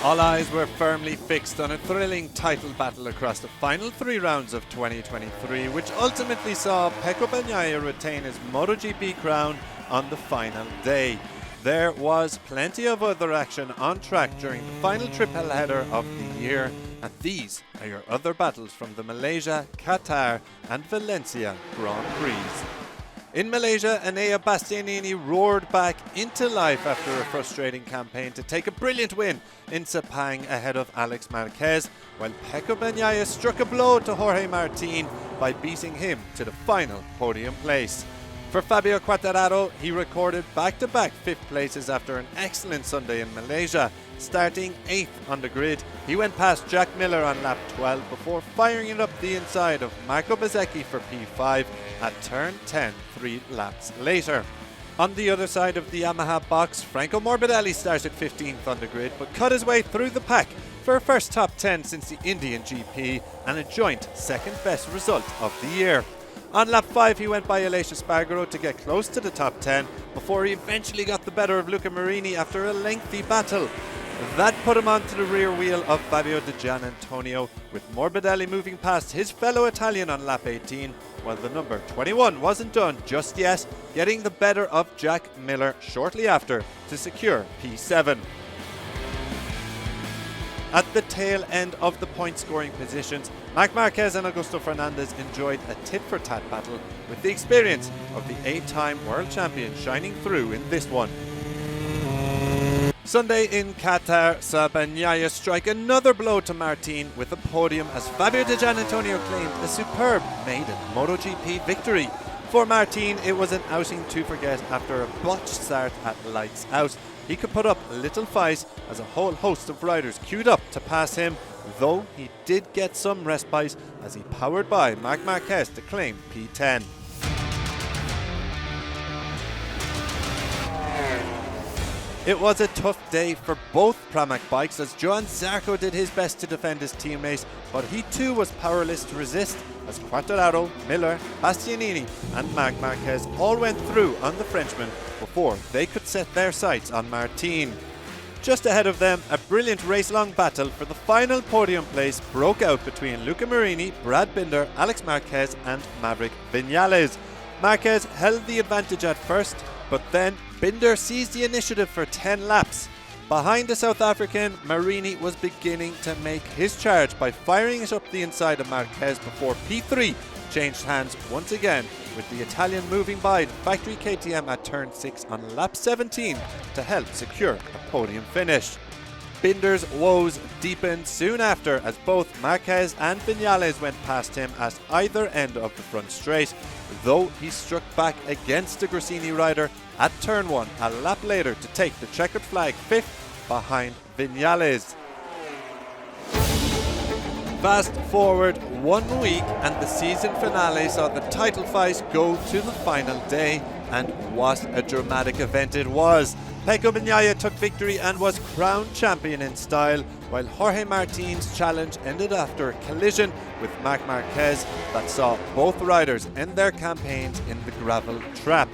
All eyes were firmly fixed on a thrilling title battle across the final 3 rounds of 2023, which ultimately saw Pecco Bagnaia retain his MotoGP crown on the final day. There was plenty of other action on track during the final triple header of the year, and these are your other battles from the Malaysia, Qatar and Valencia Grand Prix. In Malaysia, Enea Bastianini roared back into life after a frustrating campaign to take a brilliant win in Sepang ahead of Alex Marquez, while Pecco Bagnaia struck a blow to Jorge Martin by beating him to the final podium place. For Fabio Quartararo, he recorded back-to-back 5th places after an excellent Sunday in Malaysia. Starting 8th on the grid, he went past Jack Miller on lap 12 before firing it up the inside of Marco Bezzecchi for P5 at turn 10 3 laps later. On the other side of the Yamaha box, Franco Morbidelli started 15th on the grid but cut his way through the pack for a first top 10 since the Indian GP and a joint second best result of the year. On lap 5 he went by Aleix Espargaro to get close to the top 10 before he eventually got the better of Luca Marini after a lengthy battle. That put him onto the rear wheel of Fabio Di Giannantonio, with Morbidelli moving past his fellow Italian on lap 18, while the number 21 wasn't done just yet, getting the better of Jack Miller shortly after to secure P7. At the tail end of the point-scoring positions, Marc Marquez and Augusto Fernandez enjoyed a tit-for-tat battle, with the experience of the 8-time world champion shining through in this one. Sunday in Qatar saw Bagnaia strike another blow to Martin with a podium as Fabio Di Giannantonio claimed a superb maiden MotoGP victory. For Martin, it was an outing to forget after a botched start at lights out. He could put up a little fight as a whole host of riders queued up to pass him, though he did get some respite as he powered by Marc Marquez to claim P10. It was a tough day for both Pramac bikes as Johan Zarco did his best to defend his teammate, but he too was powerless to resist as Quartararo, Miller, Bastianini and Marc Marquez all went through on the Frenchman before they could set their sights on Martin. Just ahead of them, a brilliant race-long battle for the final podium place broke out between Luca Marini, Brad Binder, Alex Marquez and Maverick Viñales. Marquez held the advantage at first, but then Binder seized the initiative for 10 laps. Behind the South African, Marini was beginning to make his charge by firing it up the inside of Marquez before P3 changed hands once again, with the Italian moving by the factory KTM at turn 6 on lap 17 to help secure a podium finish. Binder's woes deepened soon after as both Marquez and Viñales went past him at either end of the front straight, though he struck back against the Gresini rider at turn 1 a lap later to take the checkered flag 5th behind Viñales. Fast forward 1 week and the season finale saw the title fight go to the final day, and what a dramatic event it was. Pecco Bagnaia took victory and was crowned champion in style, while Jorge Martin's challenge ended after a collision with Marc Marquez that saw both riders end their campaigns in the gravel trap.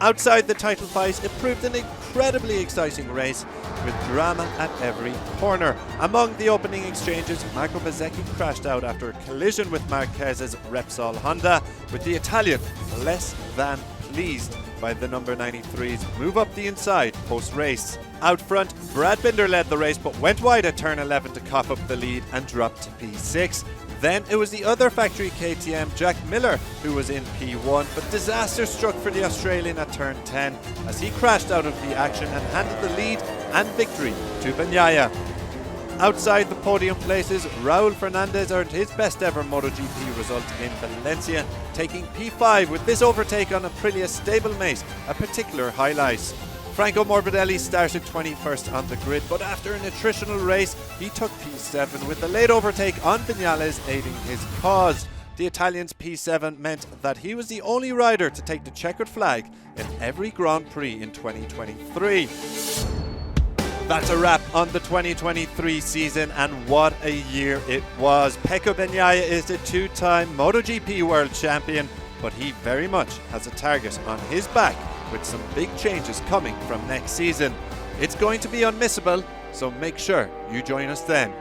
Outside the title fight, it proved an incredibly exciting race with drama at every corner. Among the opening exchanges, Marco Bezzecchi crashed out after a collision with Marquez's Repsol Honda, with the Italian less than pleased by the number 93's move up the inside post-race. Out front, Brad Binder led the race but went wide at turn 11 to cough up the lead and dropped to P6. Then it was the other factory KTM, Jack Miller, who was in P1, but disaster struck for the Australian at turn 10 as he crashed out of the action and handed the lead and victory to Bagnaia. Outside the podium places, Raul Fernandez earned his best ever MotoGP result in Valencia, taking P5 with this overtake on Aprilia's stablemate, a particular highlight. Franco Morbidelli started 21st on the grid, but after an attritional race, he took P7 with a late overtake on Viñales aiding his cause. The Italian's P7 meant that he was the only rider to take the checkered flag in every Grand Prix in 2023. That's a wrap on the 2023 season, and what a year it was. Pecco Bagnaia is the 2-time MotoGP World Champion, but he very much has a target on his back with some big changes coming from next season. It's going to be unmissable, So make sure you join us then.